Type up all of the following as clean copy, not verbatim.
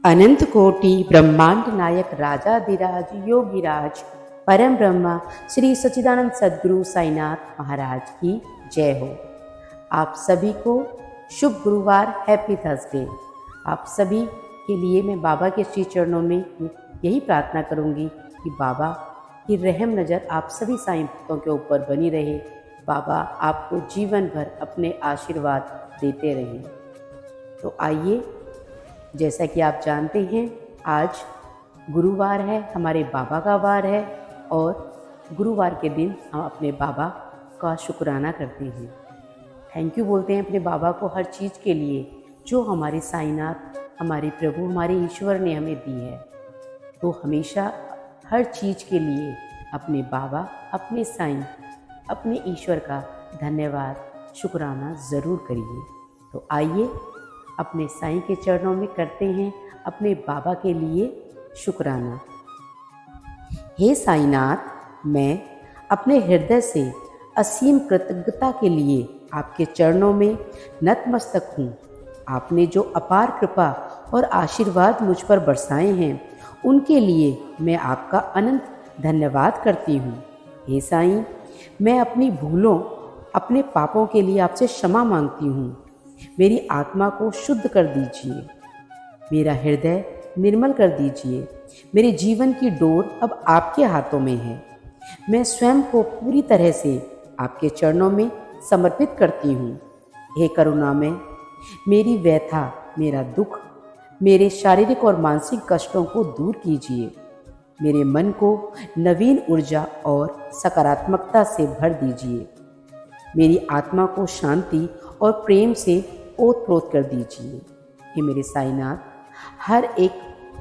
अनंत कोटि ब्रह्मांड नायक राजाधिराज योगिराज परम ब्रह्मा श्री सच्चिदानंद सद्गुरु साईनाथ महाराज की जय हो। आप सभी को शुभ गुरुवार, हैप्पी थर्सडे। आप सभी के लिए मैं बाबा के श्री चरणों में यही प्रार्थना करूंगी कि बाबा की रहम नज़र आप सभी साईं भक्तों के ऊपर बनी रहे। बाबा आपको जीवन भर अपने आशीर्वाद देते रहें। तो आइए, जैसा कि आप जानते हैं, आज गुरुवार है, हमारे बाबा का वार है और गुरुवार के दिन हम अपने बाबा का शुक्राना करते हैं। थैंक यू बोलते हैं अपने बाबा को हर चीज़ के लिए जो हमारे साईनाथ, हमारे प्रभु, हमारे ईश्वर ने हमें दी है। तो हमेशा हर चीज़ के लिए अपने बाबा, अपने साईं, अपने ईश्वर का धन्यवाद, शुक्राना ज़रूर करिए। तो आइए अपने साईं के चरणों में करते हैं अपने बाबा के लिए शुक्राना। हे साईनाथ, मैं अपने हृदय से असीम कृतज्ञता के लिए आपके चरणों में नतमस्तक हूँ। आपने जो अपार कृपा और आशीर्वाद मुझ पर बरसाए हैं, उनके लिए मैं आपका अनंत धन्यवाद करती हूँ। हे साईं, मैं अपनी भूलों, अपने पापों के लिए आपसे क्षमा मांगती हूँ। मेरी आत्मा को शुद्ध कर दीजिए, मेरा हृदय निर्मल कर दीजिए। मेरे जीवन की डोर अब आपके हाथों में है। मैं स्वयं को पूरी तरह से आपके चरणों में समर्पित करती हूँ। हे करुणामय, मेरी व्यथा, मेरा दुख, मेरे शारीरिक और मानसिक कष्टों को दूर कीजिए। मेरे मन को नवीन ऊर्जा और सकारात्मकता से भर दीजिए। मेरी आत्मा को शांति और प्रेम से ओत-प्रोत कर दीजिए। हे मेरे साईनाथ, हर एक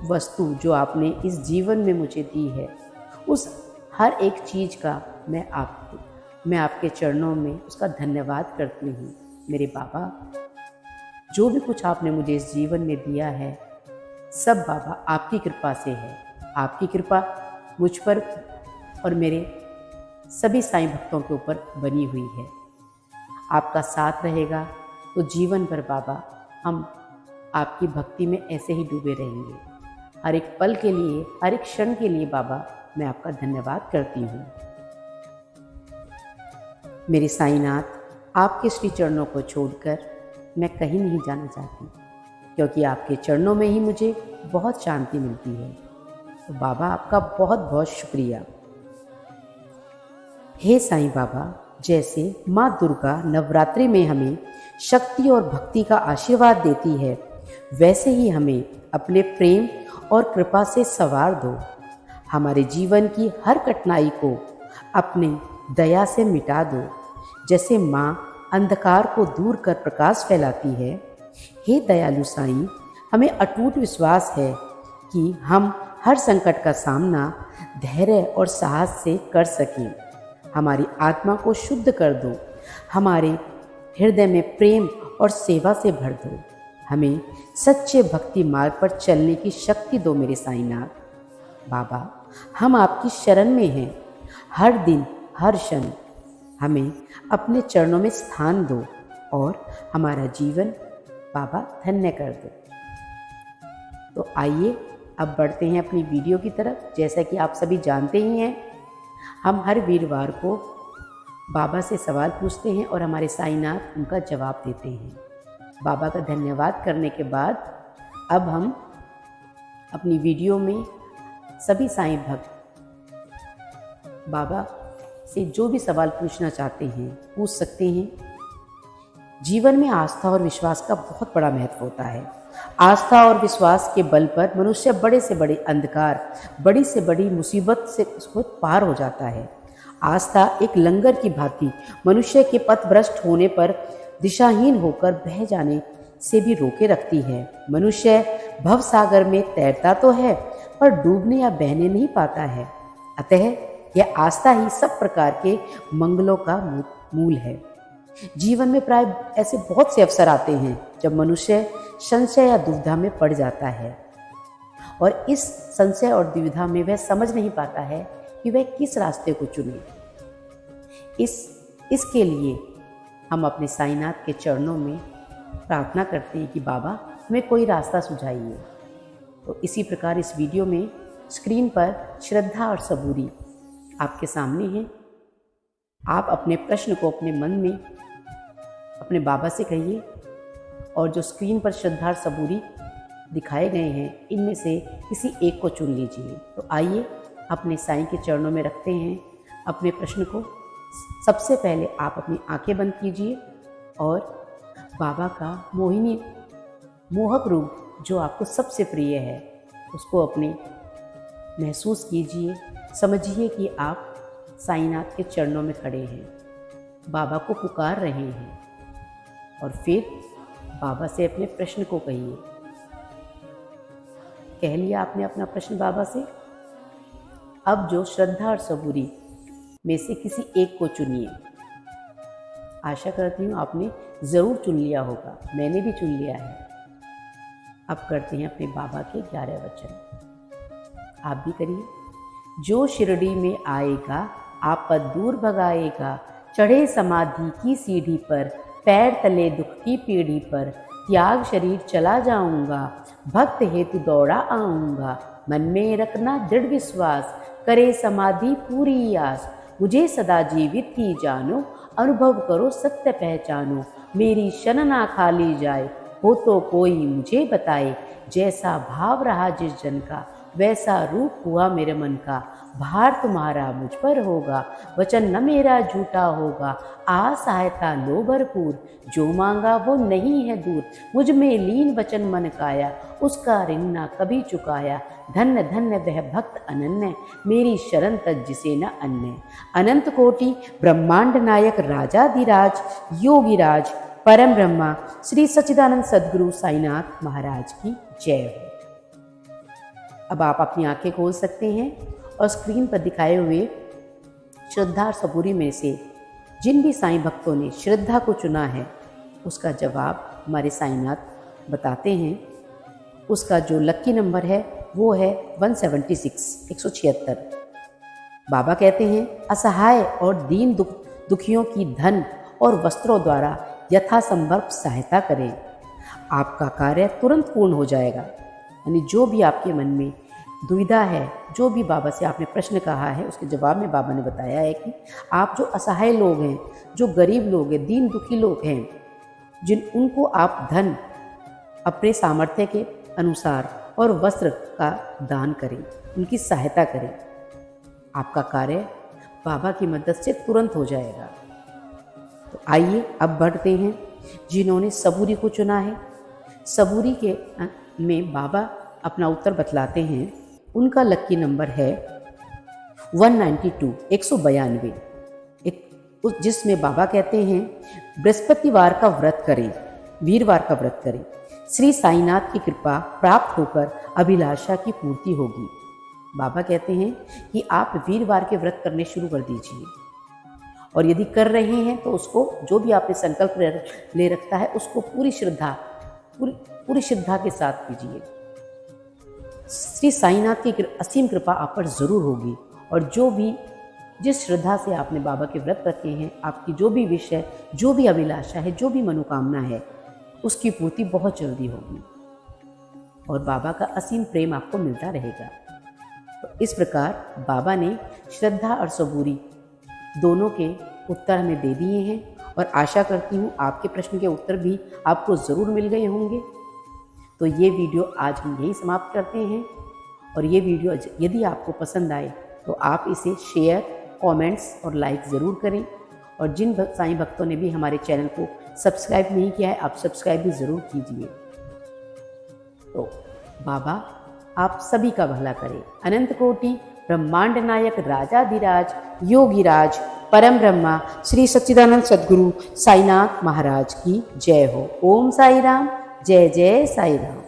वस्तु जो आपने इस जीवन में मुझे दी है, उस हर एक चीज़ का मैं आपके चरणों में उसका धन्यवाद करती हूँ। मेरे बाबा, जो भी कुछ आपने मुझे इस जीवन में दिया है, सब बाबा आपकी कृपा से है। आपकी कृपा मुझ पर और मेरे सभी साईं भक्तों के ऊपर बनी हुई है। आपका साथ रहेगा तो जीवन भर बाबा हम आपकी भक्ति में ऐसे ही डूबे रहेंगे। हर एक पल के लिए, हर एक क्षण के लिए बाबा मैं आपका धन्यवाद करती हूँ। मेरे साईनाथ, आपके श्री चरणों को छोड़कर मैं कहीं नहीं जाना चाहती, क्योंकि आपके चरणों में ही मुझे बहुत शांति मिलती है। तो बाबा, आपका बहुत बहुत शुक्रिया। हे साईं बाबा, जैसे माँ दुर्गा नवरात्रि में हमें शक्ति और भक्ति का आशीर्वाद देती है, वैसे ही हमें अपने प्रेम और कृपा से संवार दो। हमारे जीवन की हर कठिनाई को अपने दया से मिटा दो। जैसे माँ अंधकार को दूर कर प्रकाश फैलाती है, हे दयालु साईं, हमें अटूट विश्वास है कि हम हर संकट का सामना धैर्य और साहस से कर सकें। हमारी आत्मा को शुद्ध कर दो। हमारे हृदय में प्रेम और सेवा से भर दो। हमें सच्चे भक्ति मार्ग पर चलने की शक्ति दो मेरे साईनाथ। बाबा, हम आपकी शरण में हैं। हर दिन, हर क्षण हमें अपने चरणों में स्थान दो और हमारा जीवन बाबा धन्य कर दो। तो आइए अब बढ़ते हैं अपनी वीडियो की तरफ। जैसा कि आप सभी जानते ही हैं, हम हर वीरवार को बाबा से सवाल पूछते हैं और हमारे साईनाथ उनका जवाब देते हैं। बाबा का धन्यवाद करने के बाद अब हम अपनी वीडियो में सभी साईं भक्त बाबा से जो भी सवाल पूछना चाहते हैं पूछ सकते हैं। जीवन में आस्था और विश्वास का बहुत बड़ा महत्व होता है। आस्था और विश्वास के बल पर मनुष्य बड़े से बड़े अंधकार, बड़ी से बड़ी मुसीबत से उसको पार हो जाता है। आस्था एक लंगर की भांति मनुष्य के पथ भ्रष्ट होने पर दिशाहीन होकर बह जाने से भी रोके रखती है। मनुष्य भव सागर में तैरता तो है, पर डूबने या बहने नहीं पाता है। अतः यह आस्था ही सब प्रकार के मंगलों का मूल है। जीवन में प्राय ऐसे बहुत से अवसर आते हैं जब मनुष्य संशय या दुविधा में पड़ जाता है, और इस संशय और दुविधा में वह समझ नहीं पाता है कि वह किस रास्ते को चुने। इसके लिए हम अपने साईनाथ के चरणों में प्रार्थना करते हैं कि बाबा हमें कोई रास्ता सुझाइए। तो इसी प्रकार इस वीडियो में स्क्रीन पर श्रद्धा और सबूरी आपके सामने है। आप अपने प्रश्न को अपने मन में अपने बाबा से कहिए और जो स्क्रीन पर श्रद्धा और सबूरी दिखाए गए हैं इनमें से किसी एक को चुन लीजिए। तो आइए अपने साईं के चरणों में रखते हैं अपने प्रश्न को। सबसे पहले आप अपनी आंखें बंद कीजिए और बाबा का मोहक रूप जो आपको सबसे प्रिय है उसको अपने महसूस कीजिए। समझिए कि आप साईनाथ के चरणों में खड़े हैं, बाबा को पुकार रहे हैं और फिर बाबा से अपने प्रश्न को कहिए। कह लिया आपने अपना प्रश्न बाबा से। अब जो श्रद्धा और सबूरी में से किसी एक को चुनिए। आशा करती हूँ आपने ज़रूर चुन लिया होगा, मैंने भी चुन लिया है। अब करते हैं अपने बाबा के 11 वचन, आप भी करिए। जो शिरडी में आएगा आपद दूर भगाएगा, चढ़े समाधि की सीढ़ी पर, पैर तले दुख की पीढ़ी पर, त्याग शरीर चला जाऊंगा, भक्त हेतु दौड़ा आऊंगा, मन में रखना दृढ़ विश्वास, करे समाधि पूरी आस, मुझे सदा जीवित ही जानो, अनुभव करो सत्य पहचानो, मेरी शरण ना खाली जाए, हो तो कोई मुझे बताए, जैसा भाव रहा जिस जन का, वैसा रूप हुआ मेरे मन का, भार तुम्हारा मुझ पर होगा, वचन न मेरा झूठा होगा, आ सहायता लो भरपूर, जो मांगा वो नहीं है दूर, मुझ में लीन वचन मन काया, उसका ऋण ना कभी चुकाया, धन्य धन्य वह भक्त अनन्य, मेरी शरण तज जिसे न अन्य। अनंत कोटि ब्रह्मांड नायक राजाधिराज योगीराज परम ब्रह्मा श्री सच्चिदानंद सद्गुरु साईनाथ महाराज की जय हो। अब आप अपनी आंखें खोल सकते हैं और स्क्रीन पर दिखाए हुए श्रद्धा और सबूरी में से जिन भी साईं भक्तों ने श्रद्धा को चुना है उसका जवाब हमारे साईनाथ बताते हैं। उसका जो लक्की नंबर है वो है 176। बाबा कहते हैं असहाय और दीन दुखियों की धन और वस्त्रों द्वारा यथासंभव सहायता करें, आपका कार्य तुरंत पूर्ण हो जाएगा। यानी जो भी आपके मन में दुविधा है, जो भी बाबा से आपने प्रश्न कहा है उसके जवाब में बाबा ने बताया है कि आप जो असहाय लोग हैं, जो गरीब लोग हैं, दीन दुखी लोग हैं, उनको आप धन अपने सामर्थ्य के अनुसार और वस्त्र का दान करें, उनकी सहायता करें, आपका कार्य बाबा की मदद से तुरंत हो जाएगा। तो आइए अब बढ़ते हैं जिन्होंने सबूरी को चुना है। सबूरी के में बाबा अपना उत्तर बतलाते हैं। उनका लक्की नंबर है 192, जिसमें बाबा कहते हैं बृहस्पतिवार का व्रत करें, वीरवार का व्रत करें, श्री साईनाथ की कृपा प्राप्त होकर अभिलाषा की पूर्ति होगी। बाबा कहते हैं कि आप वीरवार के व्रत करने शुरू कर दीजिए और यदि कर रहे हैं तो उसको जो भी आपने संकल्प ले रखा है उसको पूरी श्रद्धा के साथ कीजिए। श्री साईनाथ की असीम कृपा आप पर जरूर होगी और जिस श्रद्धा से आपने बाबा के व्रत रखे हैं, आपकी जो भी विश है, जो भी अभिलाषा है, जो भी मनोकामना है, उसकी पूर्ति बहुत जल्दी होगी और बाबा का असीम प्रेम आपको मिलता रहेगा। तो इस प्रकार बाबा ने श्रद्धा और सबूरी दोनों के उत्तर हमें दे दिए हैं और आशा करती हूँ आपके प्रश्न के उत्तर भी आपको ज़रूर मिल गए होंगे। तो ये वीडियो आज हम यहीं समाप्त करते हैं और ये वीडियो यदि आपको पसंद आए तो आप इसे शेयर, कमेंट्स और लाइक ज़रूर करें और जिन साईं भक्तों ने भी हमारे चैनल को सब्सक्राइब नहीं किया है आप सब्सक्राइब भी ज़रूर कीजिए। तो बाबा आप सभी का भला करे। अनंत कोटि ब्रह्मांड नायक राजाधिराज योगीराज परम ब्रह्मा श्री सच्चिदानंद सद्गुरु साईनाथ महाराज की जय हो। ओम साई राम, जय जय साई राम।